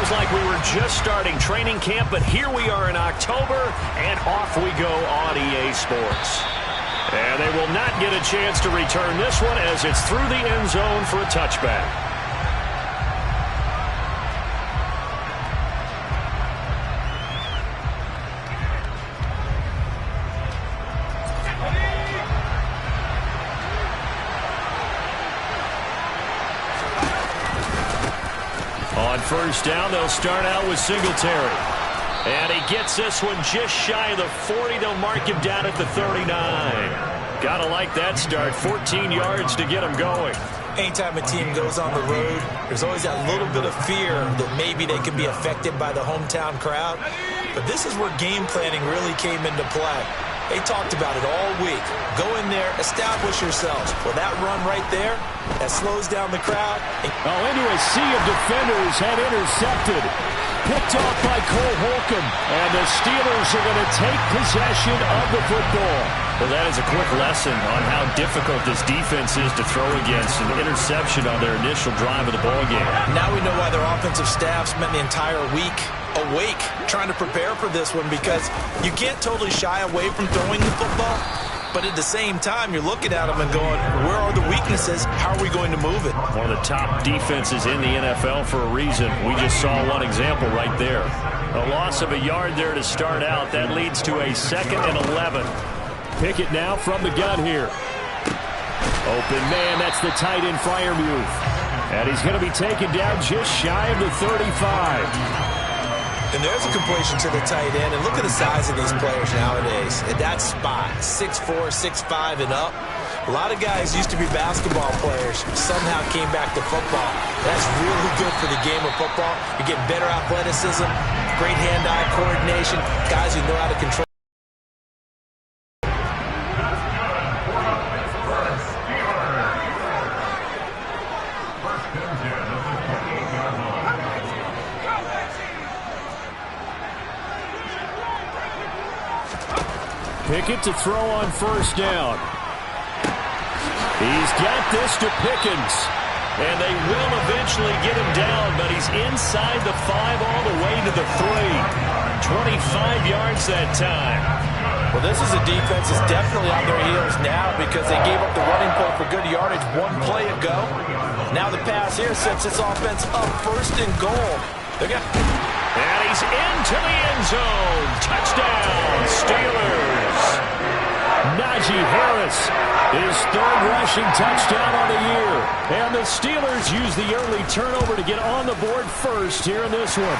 Feels like we were just starting training camp, but here we are in October, and off we go on EA Sports. And they will not get a chance to return this one as it's through the end zone for a touchback. On first down, they'll start out with Singletary. And he gets this one just shy of the 40. They'll mark him down at the 39. Gotta like that start. 14 yards to get him going. Anytime a team goes on the road, there's always that little bit of fear that maybe they can be affected by the hometown crowd. But this is where game planning really came into play. They talked about it all week. Go in there, establish yourselves. Well, that run right there, that slows down the crowd. Into a sea of defenders had intercepted. Picked off by Cole Holcomb. And the Steelers are going to take possession of the football. Well, that is a quick lesson on how difficult this defense is to throw against. An interception on their initial drive of the ballgame. Now we know why their offensive staff spent the entire week awake trying to prepare for this one, because you can't totally shy away from throwing the football, but at the same time you're looking at them and going, where are the weaknesses? How are we going to move it? One of the top defenses in the NFL for a reason. We just saw one example right there. A loss of a yard there to start out. That leads to a 2nd and 11. Pickett now from the gun here. Open man, that's the tight end Freiermuth. And he's going to be taken down just shy of the 35. And there's a completion to the tight end. And look at the size of these players nowadays. At that spot, 6'4", 6'5", and up. A lot of guys used to be basketball players, somehow came back to football. That's really good for the game of football. You get better athleticism, great hand-eye coordination, guys who know how to control. Pickett to throw on first down. He's got this to Pickens. And they will eventually get him down, but he's inside the 5 all the way to the 3. 25 yards that time. Well, this is a defense that's definitely on their heels now because they gave up the running play for good yardage one play ago. Now the pass here sets this offense up 1st and goal. And he's into the end zone. Touchdown, Steelers. Najee Harris, his 3rd rushing touchdown on the year. And the Steelers use the early turnover to get on the board first here in this one.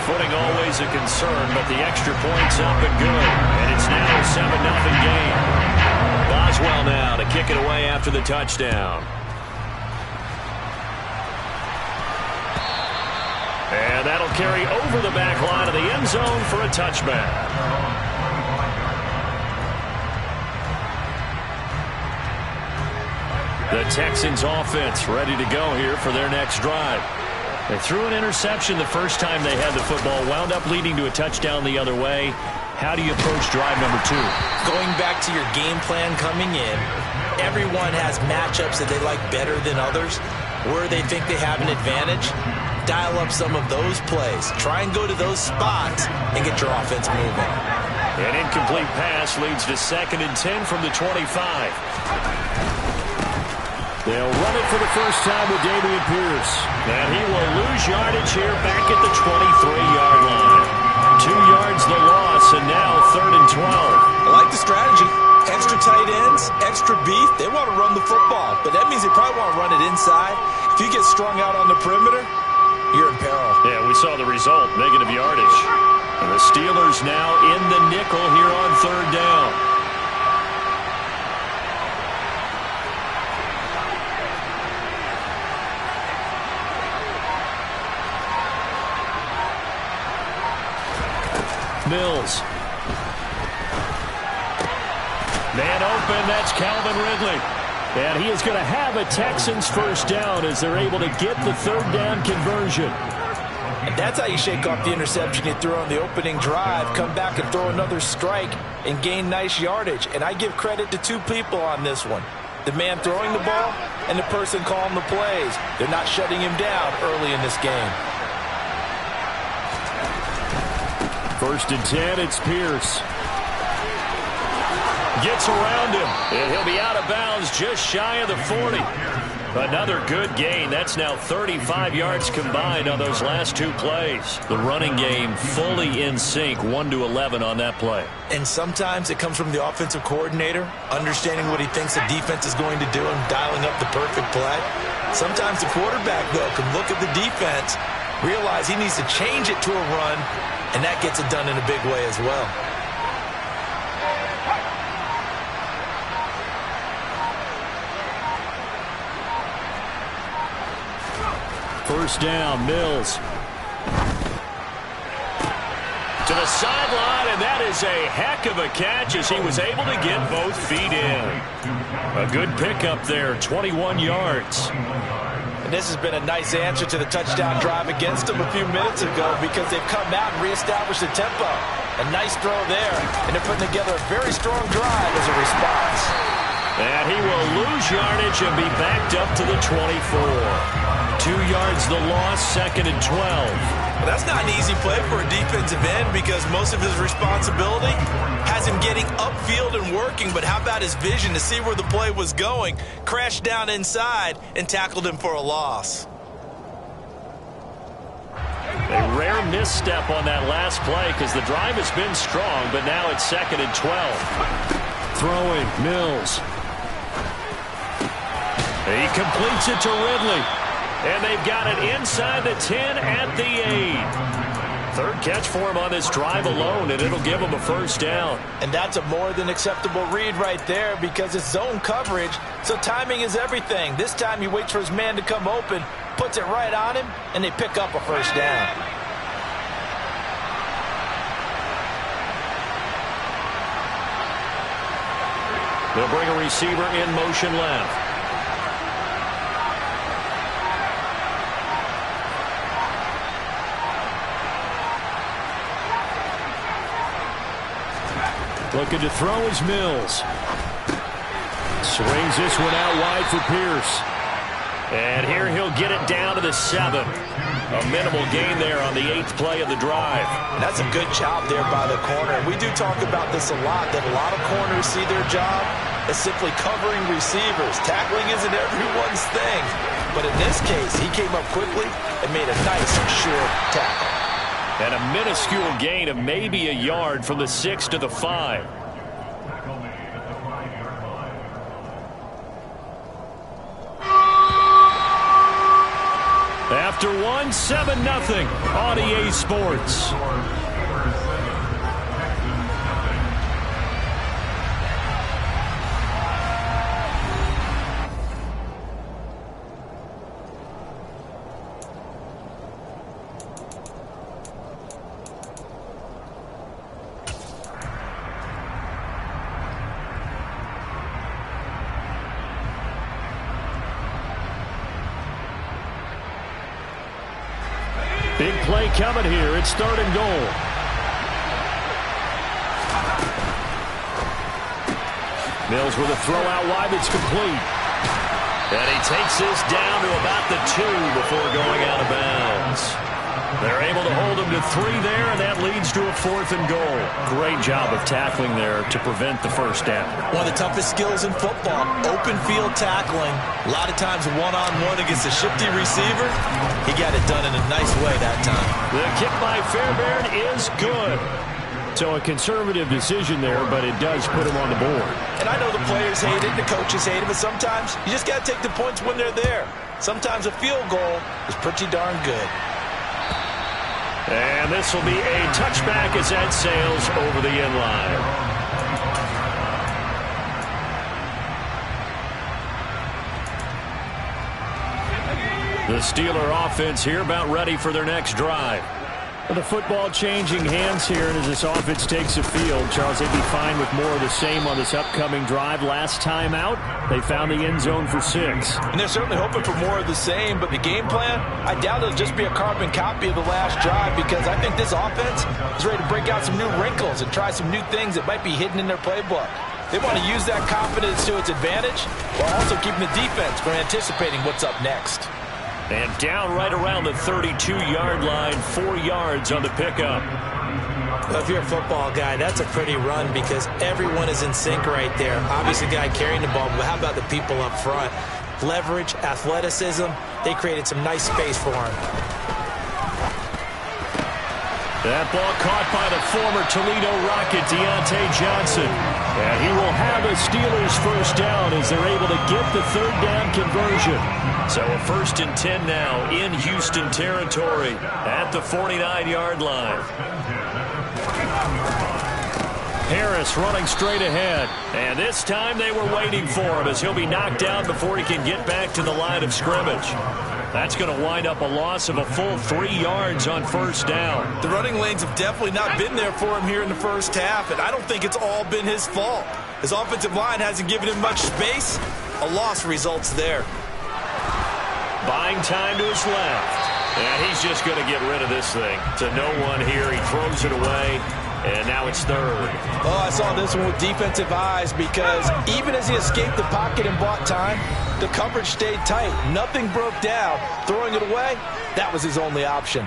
Footing always a concern, but the extra point's up and good. And it's now a 7-0 game. Boswell now to kick it away after the touchdown. And that'll carry over the back line of the end zone for a touchback. The Texans offense ready to go here for their next drive. They threw an interception the first time they had the football, wound up leading to a touchdown the other way. How do you approach drive number 2? Going back to your game plan coming in, everyone has matchups that they like better than others, where they think they have an advantage. Dial up some of those plays. Try and go to those spots and get your offense moving. An incomplete pass leads to 2nd and 10 from the 25. They'll run it for the first time with Dameon Pierce. And he will lose yardage here back at the 23-yard line. 2 yards the loss, and now 3rd and 12. I like the strategy. Extra tight ends, extra beef. They want to run the football, but that means they probably want to run it inside. If you get strung out on the perimeter, you're in peril. Yeah, we saw the result, negative yardage. And the Steelers now in the nickel here on 3rd down. Mills. Man open, that's Calvin Ridley. And he is going to have a Texans first down as they're able to get the 3rd down conversion. And that's how you shake off the interception you threw on the opening drive, come back and throw another strike and gain nice yardage. And I give credit to 2 people on this one. The man throwing the ball and the person calling the plays. They're not shutting him down early in this game. First and 10, it's Pierce. Gets around him, and he'll be out of bounds just shy of the 40. Another good gain. That's now 35 yards combined on those last two plays. The running game fully in sync, 1-11 on that play. And sometimes it comes from the offensive coordinator, understanding what he thinks the defense is going to do and dialing up the perfect play. Sometimes the quarterback, though, can look at the defense, realize he needs to change it to a run, and that gets it done in a big way as well. First down, Mills. To the sideline, and that is a heck of a catch as he was able to get both feet in. A good pickup there, 21 yards. And this has been a nice answer to the touchdown drive against them a few minutes ago because they've come out and reestablished the tempo. A nice throw there, and they're putting together a very strong drive as a response. And he will lose yardage and be backed up to the 24. 2 yards the loss, 2nd and 12. Well, that's not an easy play for a defensive end because most of his responsibility has him getting upfield and working, but how about his vision to see where the play was going, crashed down inside, and tackled him for a loss. A rare misstep on that last play because the drive has been strong, but now it's 2nd and 12. Throwing, Mills. He completes it to Ridley. And they've got it inside the 10 at the 8. Third catch for him on this drive alone, and it'll give him a first down. And that's a more than acceptable read right there because it's zone coverage, so timing is everything. This time he waits for his man to come open, puts it right on him, and they pick up a first down. They'll bring a receiver in motion left. Looking to throw is Mills. Swings this one out wide for Pierce. And here he'll get it down to the 7. A minimal gain there on the 8th play of the drive. And that's a good job there by the corner. We do talk about this a lot, that a lot of corners see their job as simply covering receivers. Tackling isn't everyone's thing. But in this case, he came up quickly and made a nice, short tackle. And a minuscule gain of maybe a yard from the 6 to the 5. After one, 7-0 on EA Sports. Big play coming here. It's 3rd and goal. Mills with a throw out wide that's complete. And he takes this down to about the 2 before going out of bounds. They're able to hold him to 3 there, and that leads to a 4th and goal. Great job of tackling there to prevent the first down. One of the toughest skills in football, open field tackling. A lot of times one-on-one against a shifty receiver. He got it done in a nice way that time. The kick by Fairbairn is good. So a conservative decision there, but it does put him on the board. And I know the players hate it, the coaches hate it, but sometimes you just got to take the points when they're there. Sometimes a field goal is pretty darn good. And this will be a touchback as that sails over the end line. The Steeler offense here about ready for their next drive. The football changing hands here, and as this offense takes the field, Charles, they'd be fine with more of the same on this upcoming drive. Last time out, they found the end zone for 6. And they're certainly hoping for more of the same, but the game plan, I doubt it'll just be a carbon copy of the last drive because I think this offense is ready to break out some new wrinkles and try some new things that might be hidden in their playbook. They want to use that confidence to its advantage while also keeping the defense from anticipating what's up next. And down right around the 32-yard line, 4 yards on the pickup. Well, if you're a football guy, that's a pretty run because everyone is in sync right there. Obviously, the guy carrying the ball, but how about the people up front? Leverage, athleticism, they created some nice space for him. That ball caught by the former Toledo Rocket, Deontay Johnson. And he will have a Steelers first down as they're able to get the third down conversion. So a 1st and 10 now in Houston territory at the 49-yard line. Harris running straight ahead. And this time they were waiting for him as he'll be knocked down before he can get back to the line of scrimmage. That's going to wind up a loss of a full 3 yards on first down. The running lanes have definitely not been there for him here in the first half, and I don't think it's all been his fault. His offensive line hasn't given him much space. A loss results there. Buying time to his left. And he's just going to get rid of this thing. To no one here. He throws it away. And now it's third. Oh, I saw this one with defensive eyes because even as he escaped the pocket and bought time, the coverage stayed tight. Nothing broke down. Throwing it away, that was his only option.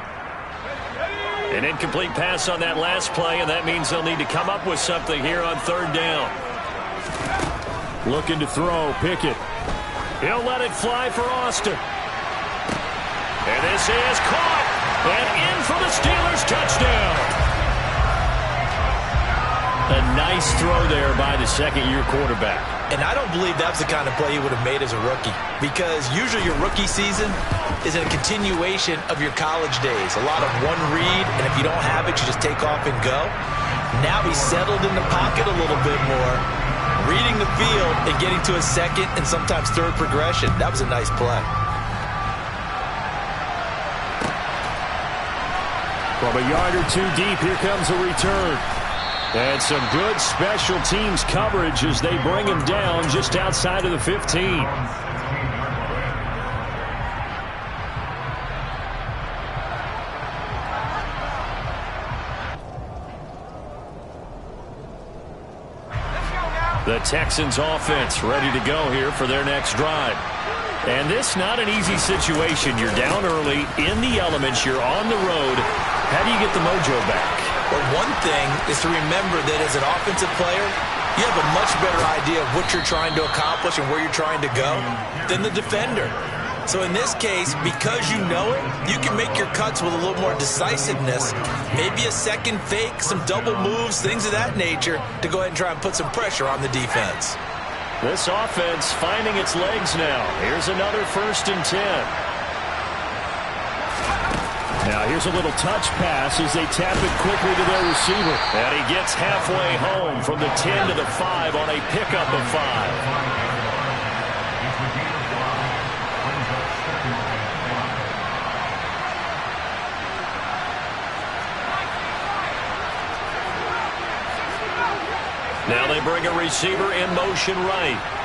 An incomplete pass on that last play, and that means they'll need to come up with something here on third down. Looking to throw, Pickett. He'll let it fly for Austin. And this is caught. And in for the Steelers touchdown. A nice throw there by the second-year quarterback. And I don't believe that's the kind of play he would have made as a rookie because usually your rookie season is a continuation of your college days. A lot of one read, and if you don't have it, you just take off and go. Now he's settled in the pocket a little bit more, reading the field and getting to a second and sometimes third progression. That was a nice play. From a yard or two deep, here comes a return. And some good special teams coverage as they bring him down just outside of the 15. The Texans offense ready to go here for their next drive. And this not an easy situation. You're down early, in the elements, you're on the road. How do you get the mojo back? Well, one thing is to remember that as an offensive player, you have a much better idea of what you're trying to accomplish and where you're trying to go than the defender. So in this case, because you know it, you can make your cuts with a little more decisiveness, maybe a second fake, some double moves, things of that nature, to go ahead and try and put some pressure on the defense. This offense finding its legs now. Here's another 1st and 10. Now here's a little touch pass as they tap it quickly to their receiver. And he gets halfway home from the 10 to the 5 on a pickup of 5. Now they bring a receiver in motion right.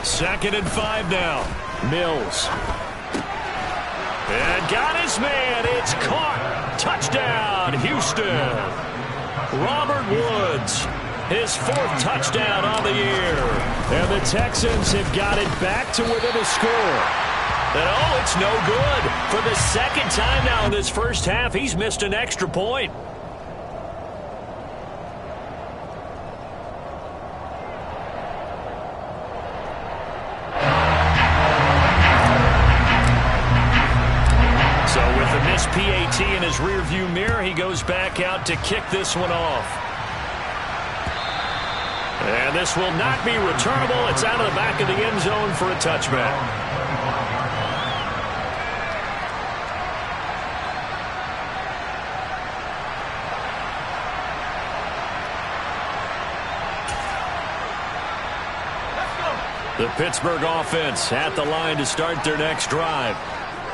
Second and 5 now. Mills. And got his man. It's caught. Touchdown, Houston. Robert Woods, his 4th touchdown on the year. And the Texans have got it back to within a score. And oh, it's no good. For the second time now in this first half, he's missed an extra point. So with the missed PAT in his rearview mirror, he goes back out to kick this one off. And this will not be returnable. It's out of the back of the end zone for a touchback. The Pittsburgh offense at the line to start their next drive.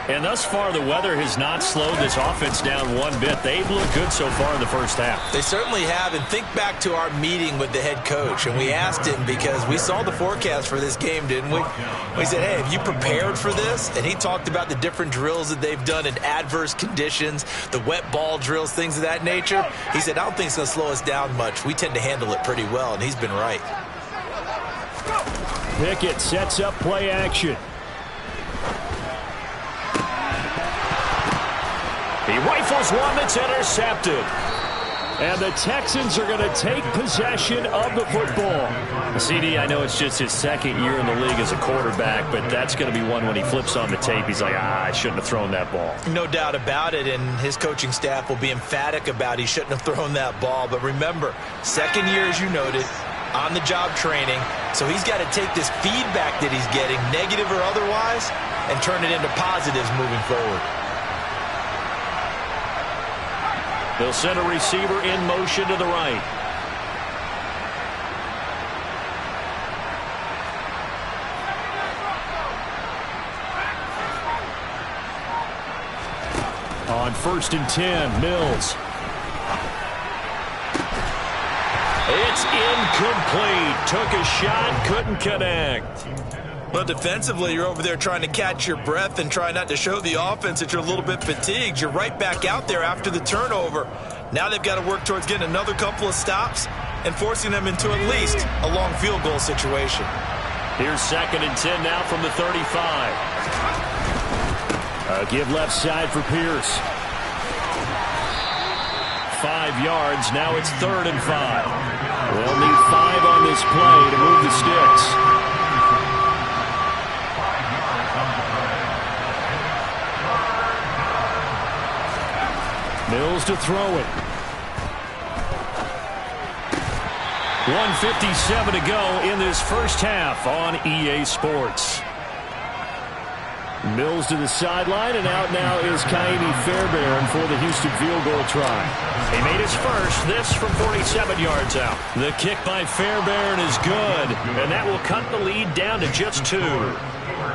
And thus far, the weather has not slowed this offense down one bit. They've looked good so far in the first half. They certainly have. And think back to our meeting with the head coach. And we asked him because we saw the forecast for this game, didn't we? We said, hey, have you prepared for this? And he talked about the different drills that they've done in adverse conditions, the wet ball drills, things of that nature. He said, I don't think it's going to slow us down much. We tend to handle it pretty well. And he's been right. Pickett sets up play action. He rifles one that's intercepted. And the Texans are going to take possession of the football. CD, I know it's just his second year in the league as a quarterback, but that's going to be one when he flips on the tape. He's like, I shouldn't have thrown that ball. No doubt about it, and his coaching staff will be emphatic about he shouldn't have thrown that ball. But remember, second year, as you noted, on-the-job training. So he's got to take this feedback that he's getting, negative or otherwise, and turn it into positives moving forward. They'll send a receiver in motion to the right. On 1st and 10, Mills. It's incomplete. Took a shot, couldn't connect. But defensively, you're over there trying to catch your breath and try not to show the offense that you're a little bit fatigued. You're right back out there after the turnover. Now they've got to work towards getting another couple of stops and forcing them into at least a long field goal situation. Here's 2nd and 10 now from the 35. Give left side for Pierce. 5 yards. Now it's 3rd and 5. They'll need 5 on this play to move the sticks. Mills to throw it. 1:57 to go in this first half on EA Sports. Mills to the sideline, and out now is Kaimi Fairbairn for the Houston field goal try. He made his first, this from 47 yards out. The kick by Fairbairn is good, and that will cut the lead down to just 2.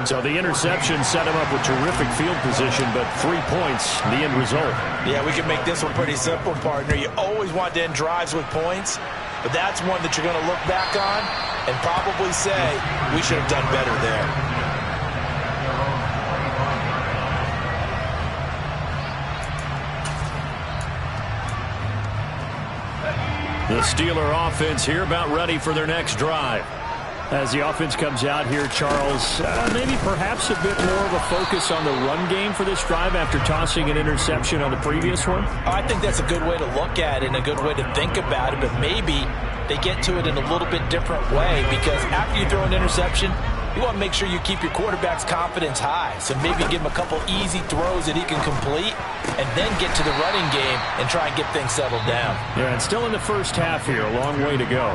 So the interception set him up with terrific field position, but 3 points, the end result. Yeah, we can make this one pretty simple, partner. You always want to end drives with points, but that's one that you're going to look back on and probably say, we should have done better there. The Steeler offense here about ready for their next drive. As the offense comes out here, Charles, maybe perhaps a bit more of a focus on the run game for this drive after tossing an interception on the previous one? I think that's a good way to look at it and a good way to think about it, but maybe they get to it in a little bit different way, because after you throw an interception, you want to make sure you keep your quarterback's confidence high. So maybe give him a couple easy throws that he can complete and then get to the running game and try and get things settled down. Yeah, and still in the first half here, a long way to go.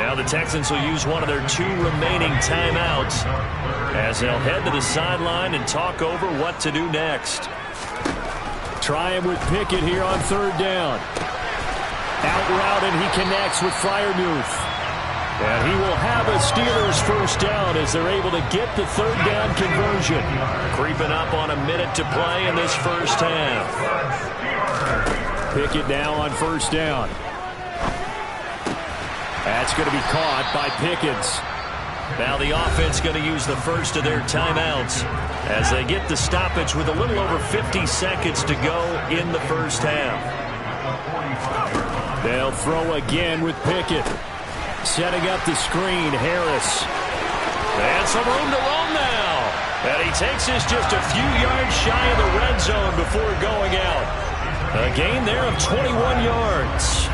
Now the Texans will use one of their 2 remaining timeouts as they'll head to the sideline and talk over what to do next. Try him with Pickett here on 3rd down. Out route, and he connects with Freiermuth. And he will have a Steelers first down as they're able to get the 3rd down conversion. Creeping up on a minute to play in this first half. Pickett now on 1st down. That's going to be caught by Pickens. Now the offense going to use the first of their timeouts as they get the stoppage with a little over 50 seconds to go in the first half. They'll throw again with Pickett. Setting up the screen, Harris. And some room to roam now. And he takes us just a few yards shy of the red zone before going out. A gain there of 21 yards.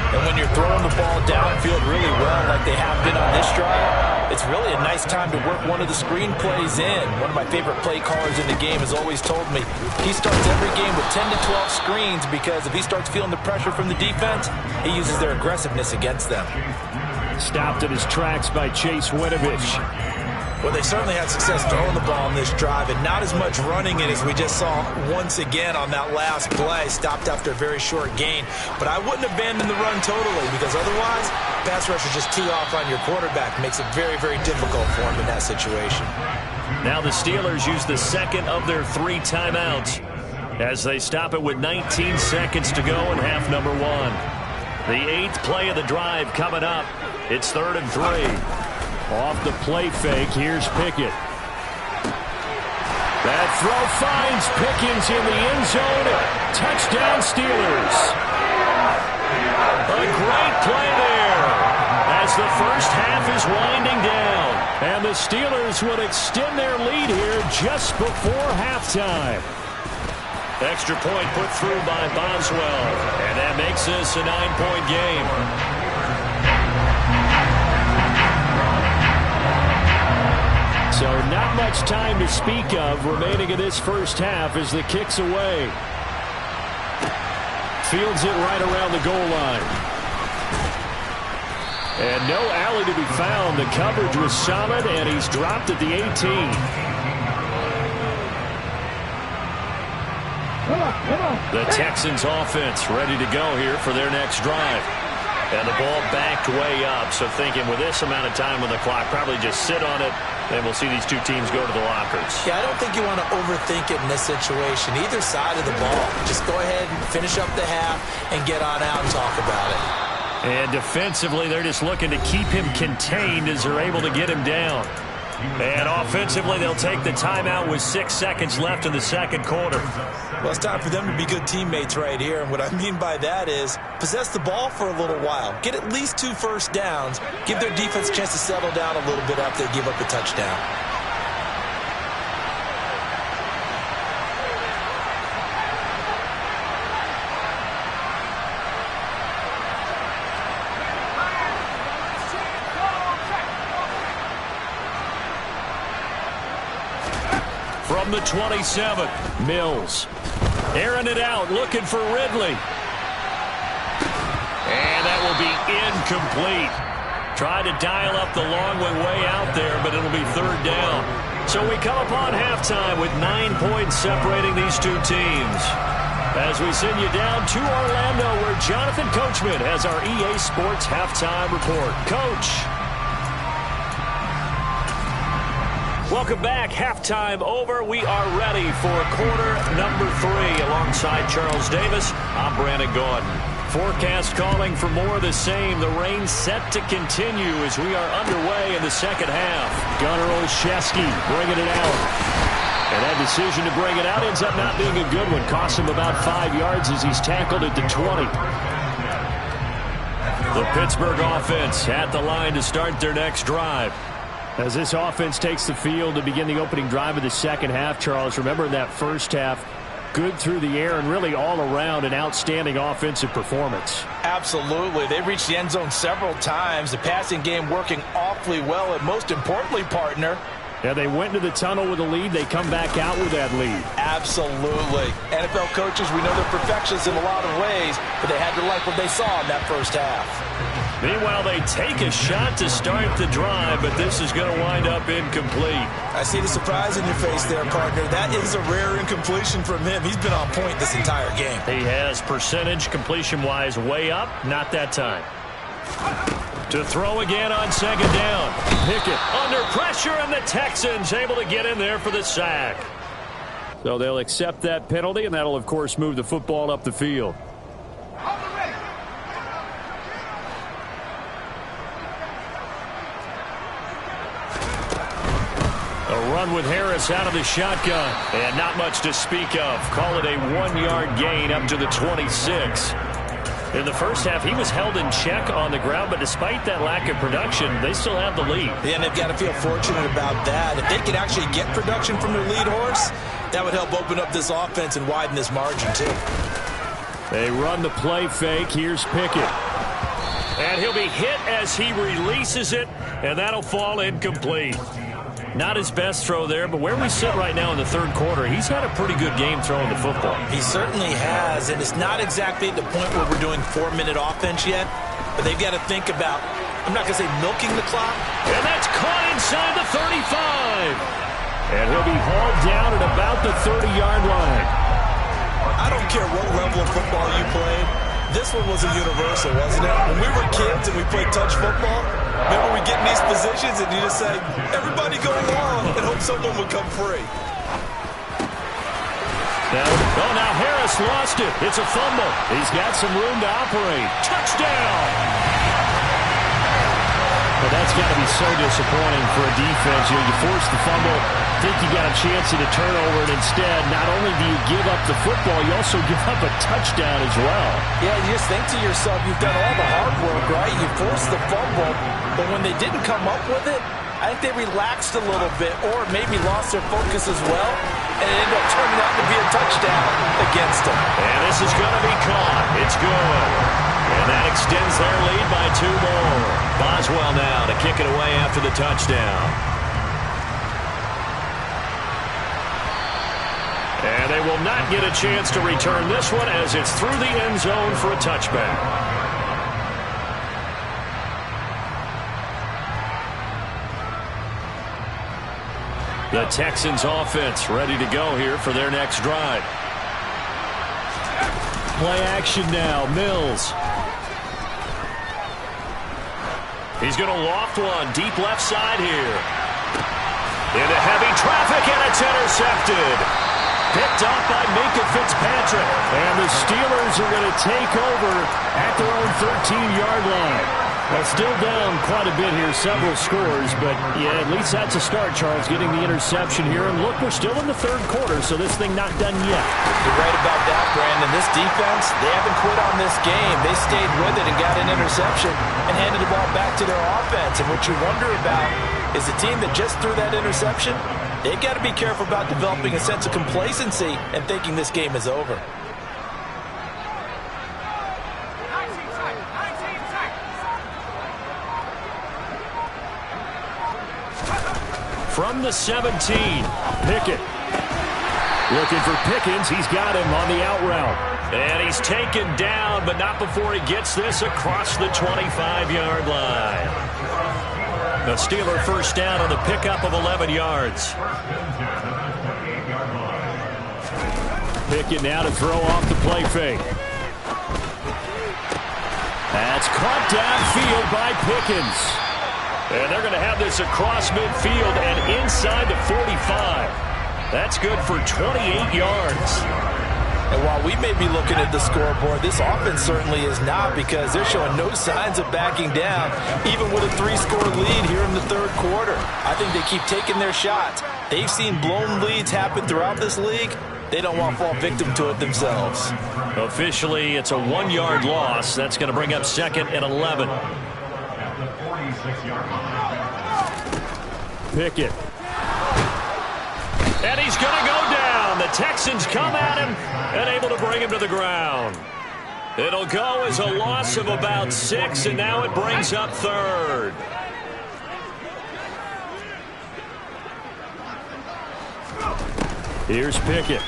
And when you're throwing the ball downfield really well like they have been on this drive, it's really a nice time to work one of the screen plays in. One of my favorite play callers in the game has always told me he starts every game with 10 to 12 screens, because if he starts feeling the pressure from the defense, he uses their aggressiveness against them. Stopped in his tracks by Chase Winovich. Well, they certainly had success throwing the ball on this drive, and not as much running it as we just saw once again on that last play. Stopped after a very short gain. But I wouldn't abandon the run totally, because otherwise, pass rush is just too off on your quarterback. Makes it very, very difficult for him in that situation. Now the Steelers use the 2nd of their 3 timeouts as they stop it with 19 seconds to go in half number 1. The 8th play of the drive coming up. It's 3rd and 3. Off the play fake, here's Pickett. That throw finds Pickens in the end zone. Touchdown, Steelers. A great play there as the first half is winding down. And the Steelers would extend their lead here just before halftime. Extra point put through by Boswell. And that makes this a 9-point game. So not much time to speak of remaining in this first half as the kick's away. Fields it right around the goal line. And no alley to be found. The coverage was solid, and he's dropped at the 18. The Texans offense ready to go here for their next drive. And the ball backed way up, so thinking with this amount of time on the clock, probably just sit on it, and we'll see these two teams go to the lockers. Yeah, I don't think you want to overthink it in this situation. Either side of the ball. Just go ahead and finish up the half and get on out and talk about it. And defensively, they're just looking to keep him contained as they're able to get him down. And offensively, they'll take the timeout with 6 seconds left in the second quarter. Well, it's time for them to be good teammates right here. And what I mean by that is possess the ball for a little while. Get at least 2 first downs. Give their defense a chance to settle down a little bit after they give up a touchdown. From the 27, Mills. Airing it out, looking for Ridley. And that will be incomplete. Tried to dial up the long way out there, but it'll be third down. So we come upon halftime with 9 points separating these two teams. As we send you down to Orlando, where Jonathan Coachman has our EA Sports halftime report. Coach. Welcome back. Halftime over. We are ready for quarter number 3. Alongside Charles Davis, I'm Brandon Gordon. Forecast calling for more of the same. The rain set to continue as we are underway in the second half. Gunnar Olszewski bringing it out. And that decision to bring it out ends up not being a good one. Cost him about 5 yards as he's tackled at the 20. The Pittsburgh offense at the line to start their next drive. As this offense takes the field to begin the opening drive of the second half, Charles, remember in that first half, good through the air and really all around an outstanding offensive performance. Absolutely. They reached the end zone several times. The passing game working awfully well, and most importantly, partner, yeah, they went into the tunnel with a lead. They come back out with that lead. Absolutely. NFL coaches, we know they're perfectionists in a lot of ways, but they had to like what they saw in that first half. Meanwhile, they take a shot to start the drive, but this is going to wind up incomplete. I see the surprise in your face there, partner. That is a rare incompletion from him. He's been on point this entire game. He has percentage completion-wise way up. Not that time. To throw again on second down. Pickett under pressure, and the Texans able to get in there for the sack. So they'll accept that penalty, and that'll, of course, move the football up the field. A run with Harris out of the shotgun, and not much to speak of. Call it a 1-yard gain up to the 26. In the first half, he was held in check on the ground, but despite that lack of production, they still have the lead. Yeah, and they've got to feel fortunate about that. If they could actually get production from their lead horse, that would help open up this offense and widen this margin, too. They run the play fake. Here's Pickett. And he'll be hit as he releases it, and that'll fall incomplete. Not his best throw there, but where we sit right now in the third quarter, he's had a pretty good game throwing the football. He certainly has, and it's not exactly at the point where we're doing 4-minute offense yet, but they've got to think about, I'm not going to say milking the clock. And that's caught inside the 35. And he'll be hauled down at about the 30-yard line. I don't care what level of football you played. This one was a universal, wasn't it? When we were kids and we played touch football, remember we get in these positions and you just say, everybody go along, and hope someone would come free. Now Harris lost it. It's a fumble. He's got some room to operate. Touchdown! Well, that's got to be so disappointing for a defense. You force the fumble, think you got a chance at a turnover, and instead, not only do you give up the football, you also give up a touchdown as well. Yeah, you just think to yourself, you've done all the hard work, right? You forced the fumble, but when they didn't come up with it, I think they relaxed a little bit or maybe lost their focus as well, and it ended up turning out to be a touchdown against them. And this is going to be caught. It's good. And that extends their lead by 2 more. Boswell now to kick it away after the touchdown. And they will not get a chance to return this one as it's through the end zone for a touchback. The Texans offense ready to go here for their next drive. Play action now, Mills. He's going to loft one deep left side here. Into heavy traffic, and it's intercepted. Picked off by Minka Fitzpatrick. And the Steelers are going to take over at their own 13-yard line. Well, still down quite a bit here, several scores, but yeah, at least that's a start, Charles, getting the interception here. And look, we're still in the third quarter, so this thing not done yet. You're right about that, Brandon. This defense, they haven't quit on this game. They stayed with it and got an interception and handed the ball back to their offense. And what you wonder about is the team that just threw that interception, they've got to be careful about developing a sense of complacency and thinking this game is over. From the 17, Pickett. Looking for Pickens. He's got him on the out route. And he's taken down, but not before he gets this across the 25-yard line. The Steeler first down on the pickup of 11 yards. Pickett now to throw off the play fake. That's caught downfield by Pickens. And they're going to have this across midfield and inside the 45. That's good for 28 yards. And while we may be looking at the scoreboard, this offense certainly is not, because they're showing no signs of backing down, even with a 3-score lead here in the third quarter. I think they keep taking their shots. They've seen blown leads happen throughout this league. They don't want to fall victim to it themselves. Officially, it's a 1-yard loss. That's going to bring up 2nd and 11. Pickett. And he's going to go down. The Texans come at him and able to bring him to the ground. It'll go as a loss of about 6, and now it brings up 3rd. Here's Pickett.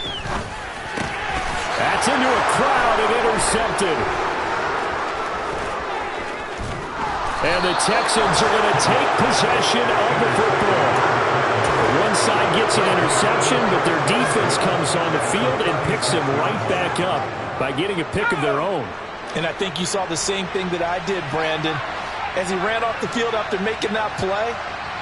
That's into a crowd and intercepted. And the Texans are going to take possession of the football. One side gets an interception, but their defense comes on the field and picks them right back up by getting a pick of their own. And I think you saw the same thing that I did, Brandon. As he ran off the field after making that play,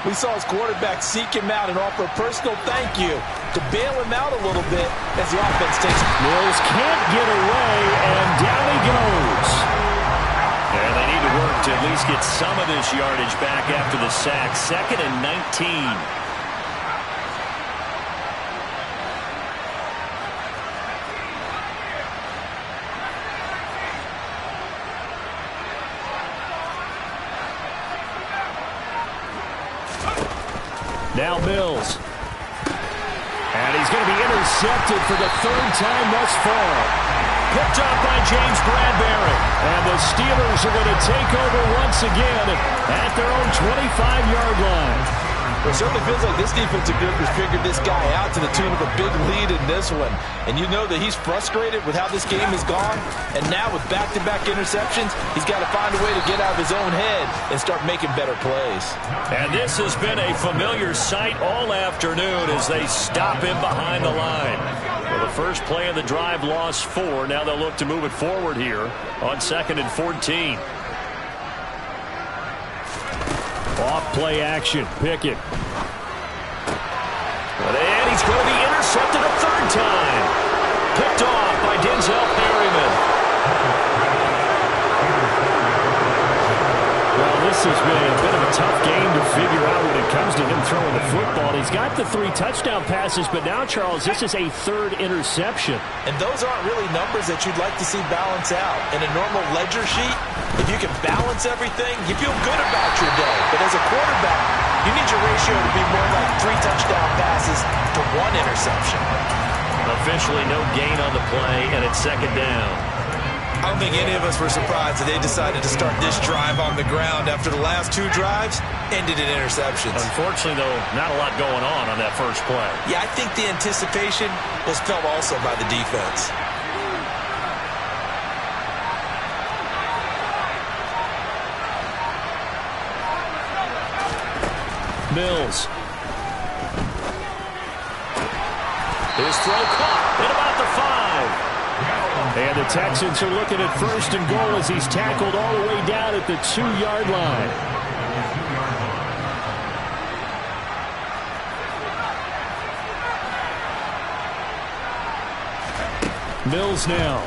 we saw his quarterback seek him out and offer a personal thank you to bail him out a little bit as the offense takes him. Mills can't get away, and down he goes. And they need to work to at least get some of this yardage back after the sack. 2nd and 19. Now Mills. And he's going to be intercepted for the 3rd time thus far. Picked up by James Bradbury. And the Steelers are going to take over once again at their own 25-yard line. Well, it certainly feels like this defensive group has figured this guy out to the tune of a big lead in this one. And you know that he's frustrated with how this game has gone. And now with back-to-back interceptions, he's got to find a way to get out of his own head and start making better plays. And this has been a familiar sight all afternoon as they stop him behind the line. Well, the first play of the drive lost 4. Now they'll look to move it forward here on 2nd and 14. Off play action. Pickett. And he's going to be intercepted a 3rd time. Picked off by Denzel Perryman. Well, this has been a bit of a tough game to figure out when it comes to him throwing the football. He's got the 3 touchdown passes, but now, Charles, this is a 3rd interception. And those aren't really numbers that you'd like to see balance out. In a normal ledger sheet, if you can balance everything, you feel good about your day. But as a quarterback, you You need your ratio to be more like 3 touchdown passes to 1 interception. Officially no gain on the play, and it's second down. I don't think any of us were surprised that they decided to start this drive on the ground after the last 2 drives ended in interceptions. Unfortunately, though, not a lot going on that first play. Yeah, I think the anticipation was felt also by the defense. Mills. His throw caught at about the 5. And the Texans are looking at first and goal as he's tackled all the way down at the 2-yard line. Mills now.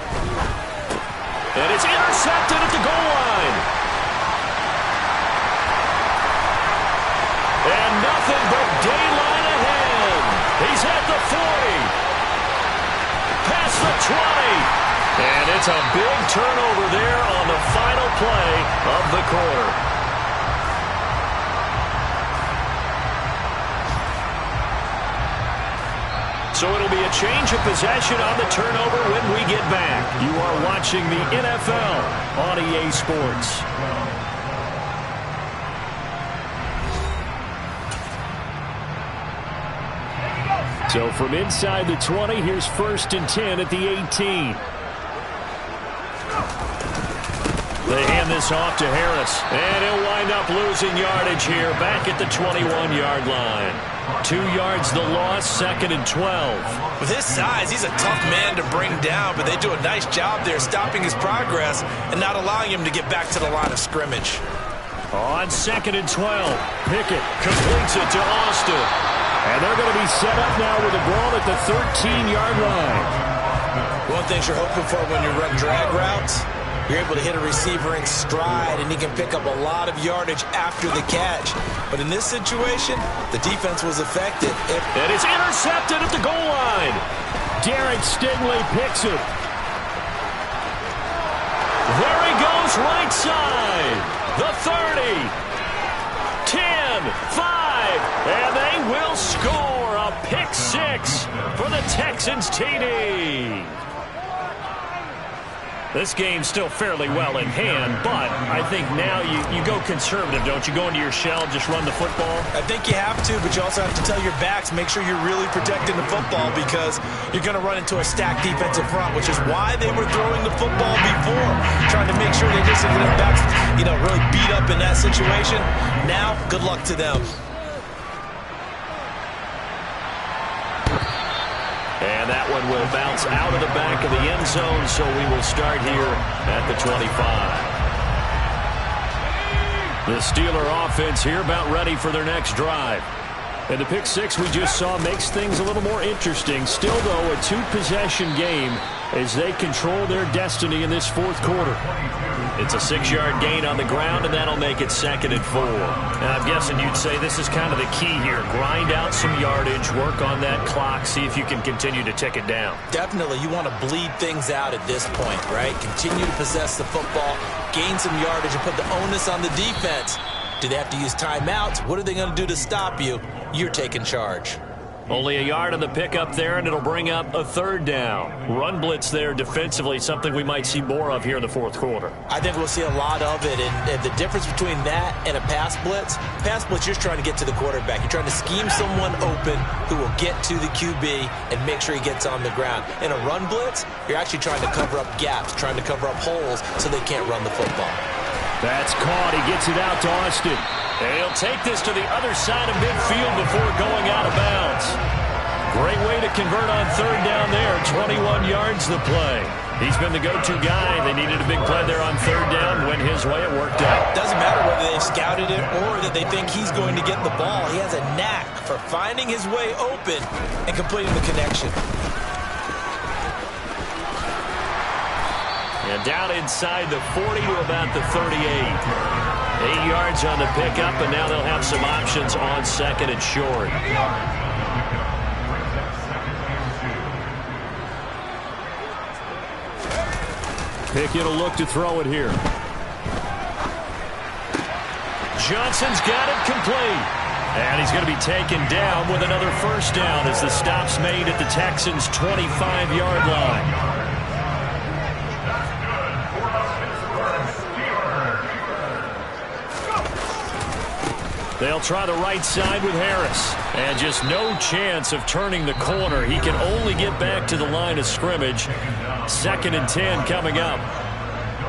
And it's intercepted at the goal line. And nothing but daylight ahead. He's at the 40. Past the 20. And it's a big turnover there on the final play of the quarter. So it'll be a change of possession on the turnover when we get back. You are watching the NFL on EA Sports. So from inside the 20, here's 1st and 10 at the 18. They hand this off to Harris, and he'll wind up losing yardage here back at the 21-yard line. 2 yards the loss, 2nd and 12. With his size, he's a tough man to bring down, but they do a nice job there stopping his progress and not allowing him to get back to the line of scrimmage. On 2nd and 12, Pickett completes it to Austin. And they're going to be set up now with the ball at the 13-yard line. One thing you're hoping for when you run drag routes, you're able to hit a receiver in stride, and he can pick up a lot of yardage after the catch. But in this situation, the defense was effective. And it's intercepted at the goal line. Derek Stingley picks it. There he goes, right side. The 30. 10, 5, and they will score a pick 6 for the Texans TD. This game's still fairly well in hand, but I think now you go conservative, don't you? Go into your shell, just run the football? I think you have to, but you also have to tell your backs, make sure you're really protecting the football because you're going to run into a stacked defensive front, which is why they were throwing the football before, trying to make sure they just get their backs, really beat up in that situation. Now, good luck to them. And that one will bounce out of the back of the end zone, so we will start here at the 25. The Steeler offense here about ready for their next drive. And the pick 6 we just saw makes things a little more interesting. Still, though, a 2-possession game as they control their destiny in this 4th quarter. It's a 6-yard gain on the ground, and that'll make it 2nd and 4. And I'm guessing you'd say this is kind of the key here. Grind out some yardage, work on that clock, see if you can continue to tick it down. Definitely, you want to bleed things out at this point, right? Continue to possess the football, gain some yardage, and put the onus on the defense. Do they have to use timeouts? What are they going to do to stop you? You're taking charge. Only a yard on the pickup there, and it'll bring up a 3rd down. Run blitz there defensively, something we might see more of here in the 4th quarter. I think we'll see a lot of it, and the difference between that and a pass blitz, you're trying to get to the quarterback. You're trying to scheme someone open who will get to the QB and make sure he gets on the ground. In a run blitz, you're actually trying to cover up gaps, trying to cover up holes so they can't run the football. That's caught. He gets it out to Austin. And he'll take this to the other side of midfield before going out of bounds. Great way to convert on 3rd down there. 21 yards the play. He's been the go-to guy. They needed a big play there on 3rd down. Went his way. It worked out. Doesn't matter whether they've scouted it or that they think he's going to get the ball. He has a knack for finding his way open and completing the connection. And down inside the 40 to about the 38. 8 yards on the pickup, and now they'll have some options on 2nd and short. Pickett will look to throw it here. Johnson's got it complete. And he's going to be taken down with another first down as the stop's made at the Texans' 25-yard line. They'll try the right side with Harris. And just no chance of turning the corner. He can only get back to the line of scrimmage. 2nd and 10 coming up.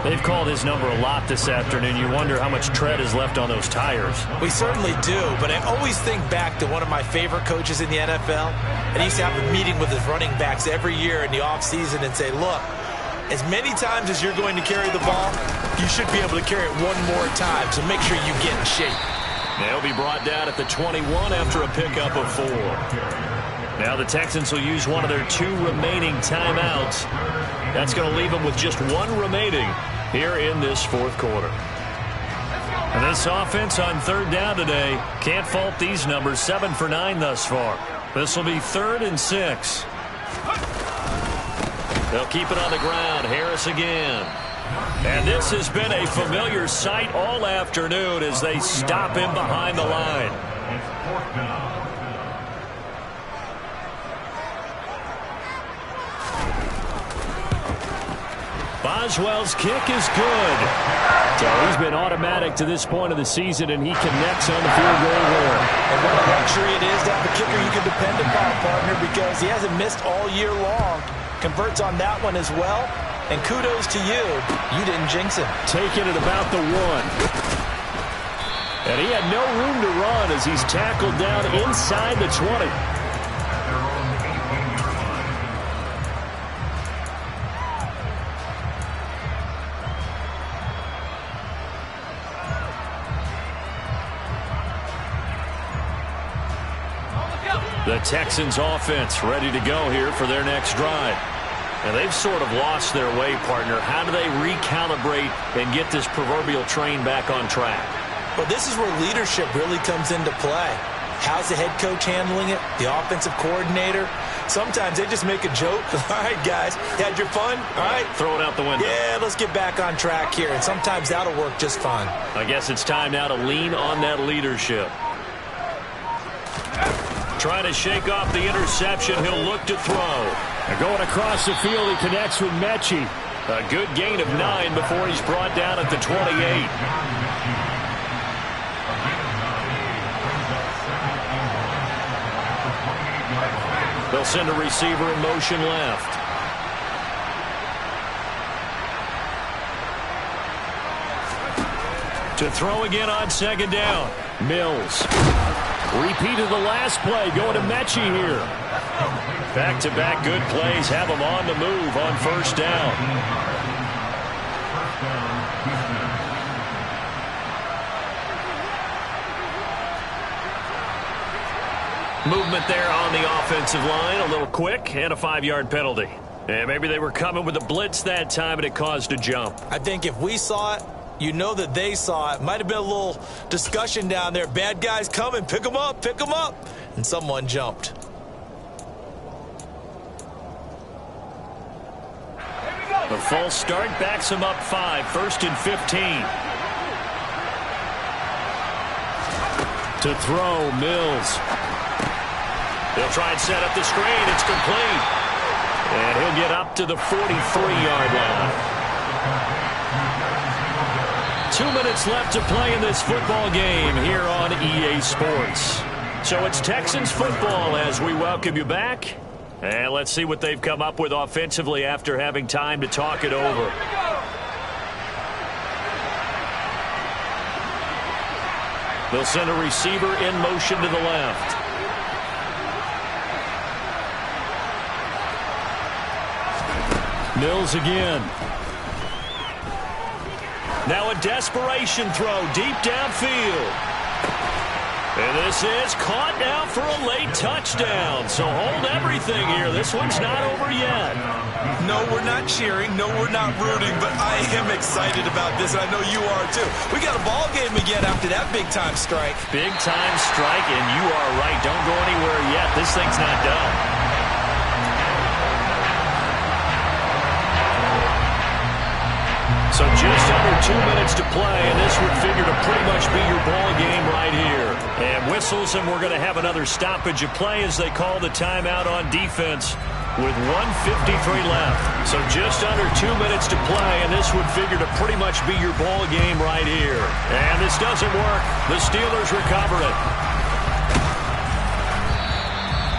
They've called his number a lot this afternoon. You wonder how much tread is left on those tires. We certainly do, but I always think back to one of my favorite coaches in the NFL. And he used to have a meeting with his running backs every year in the offseason and say, look, as many times as you're going to carry the ball, you should be able to carry it one more time, so make sure you get in shape. They'll be brought down at the 21 after a pickup of 4. Now the Texans will use one of their 2 remaining timeouts. That's going to leave them with just 1 remaining here in this 4th quarter. And this offense on 3rd down today, can't fault these numbers. 7 for 9 thus far. This will be 3rd and 6. They'll keep it on the ground. Harris again. And this has been a familiar sight all afternoon as they stop him behind the line. Boswell's kick is good. So he's been automatic to this point of the season, and he connects on the field goal there. And what a luxury it is to have a kicker you can depend upon, partner, because he hasn't missed all year long. Converts on that one as well. And kudos to you. You didn't jinx him. Taking it about the 1. And he had no room to run as he's tackled down inside the 20. The Texans offense ready to go here for their next drive. And they've sort of lost their way, partner. How do they recalibrate and get this proverbial train back on track? Well, this is where leadership really comes into play. How's the head coach handling it? The offensive coordinator? Sometimes they just make a joke. All right, guys, you had your fun? All right. Throw it out the window. Yeah, let's get back on track here. And sometimes that'll work just fine. I guess it's time now to lean on that leadership. Trying to shake off the interception. He'll look to throw. And going across the field, he connects with Mechie. A good gain of 9 before he's brought down at the 28. They'll send a receiver in motion left. To throw again on 2nd down. Mills. Repeat of the last play, going to Mechie here. Back-to-back good plays have him on the move on 1st down. Movement there on the offensive line, a little quick, and a 5-yard penalty. And maybe they were coming with a blitz that time, and it caused a jump. I think if we saw it, you know that they saw it. Might have been a little discussion down there. Bad guys coming. Pick them up. Pick them up. And someone jumped. The false start backs him up 5. 1st and 15. To throw, Mills. He'll try and set up the screen. It's complete. And he'll get up to the 43-yard line. 2 minutes left to play in this football game here on EA Sports. So it's Texans football as we welcome you back. And let's see what they've come up with offensively after having time to talk it over. They'll send a receiver in motion to the left. Mills again. Now a desperation throw deep downfield. And this is caught now for a late touchdown. So hold everything here. This one's not over yet. No, we're not cheering. No, we're not rooting. But I am excited about this, and I know you are too. We got a ball game again after that big-time strike. Big-time strike, and you are right. Don't go anywhere yet. This thing's not done. So just under under 2 minutes to play, and this would figure to pretty much be your ball game right here. And whistles, and we're going to have another stoppage of play as they call the timeout on defense with 1:53 left. So just under 2 minutes to play, and this would figure to pretty much be your ball game right here. And this doesn't work. The Steelers recover it.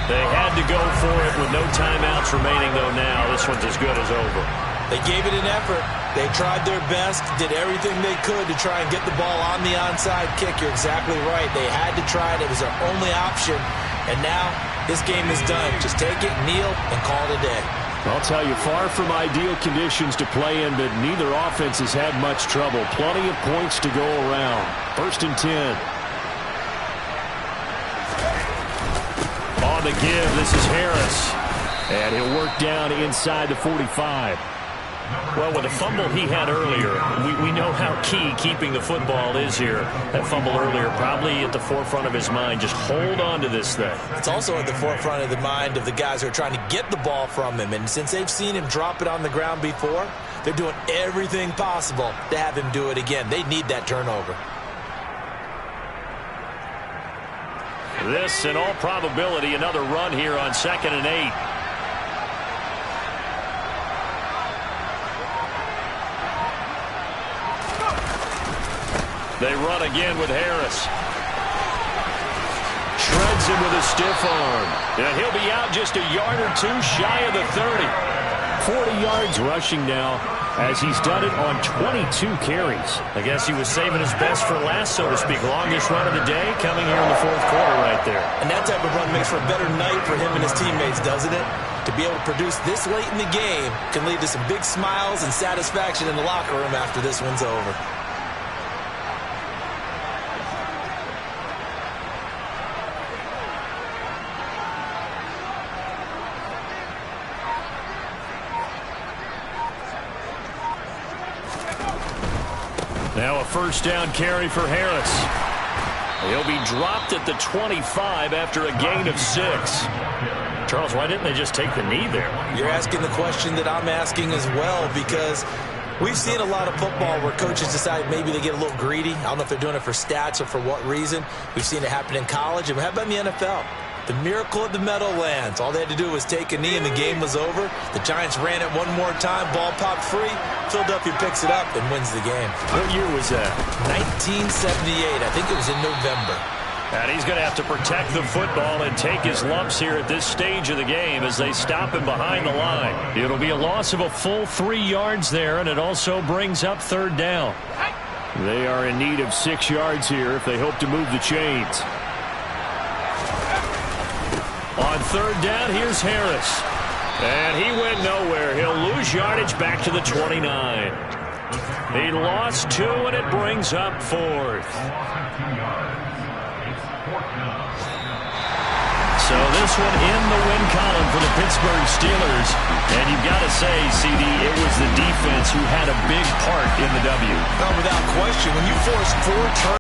They had to go for it with no timeouts remaining, though now. This one's as good as over. They gave it an effort. They tried their best, did everything they could to try and get the ball on the onside kick. You're exactly right. They had to try it. It was their only option. And now this game is done. Just take it, kneel, and call it a day. I'll tell you, far from ideal conditions to play in, but neither offense has had much trouble. Plenty of points to go around. 1st and 10. On the give, this is Harris. And he'll work down inside the 45. Well, with the fumble he had earlier, we know how key keeping the football is here. That fumble earlier probably at the forefront of his mind. Just hold on to this thing. It's also at the forefront of the mind of the guys who are trying to get the ball from him. And since they've seen him drop it on the ground before, they're doing everything possible to have him do it again. They need that turnover. This, in all probability, another run here on 2nd and 8. They run again with Harris. Shreds him with a stiff arm. And he'll be out just a yard or two shy of the 30. 40 yards rushing now as he's done it on 22 carries. I guess he was saving his best for last, so to speak. Longest run of the day coming here in the 4th quarter right there. And that type of run makes for a better night for him and his teammates, doesn't it? To be able to produce this late in the game can lead to some big smiles and satisfaction in the locker room after this one's over. Now a 1st down carry for Harris. He'll be dropped at the 25 after a gain of 6. Charles, why didn't they just take the knee there? You're asking the question that I'm asking as well, because we've seen a lot of football where coaches decide maybe they get a little greedy. I don't know if they're doing it for stats or for what reason. We've seen it happen in college, and how about in the NFL? The miracle of the Meadowlands. All they had to do was take a knee and the game was over. The Giants ran it one more time. Ball popped free. Philadelphia picks it up and wins the game. What year was that? 1978. I think it was in November. And he's going to have to protect the football and take his lumps here at this stage of the game as they stop him behind the line. It'll be a loss of a full 3 yards there, and it also brings up 3rd down. They are in need of 6 yards here if they hope to move the chains. On 3rd down, here's Harris. And he went nowhere. He'll lose yardage back to the 29. He lost 2, and it brings up 4th. So this one in the win column for the Pittsburgh Steelers. And you've got to say, CD, it was the defense who had a big part in the W. No, without question. When you force 4 turnovers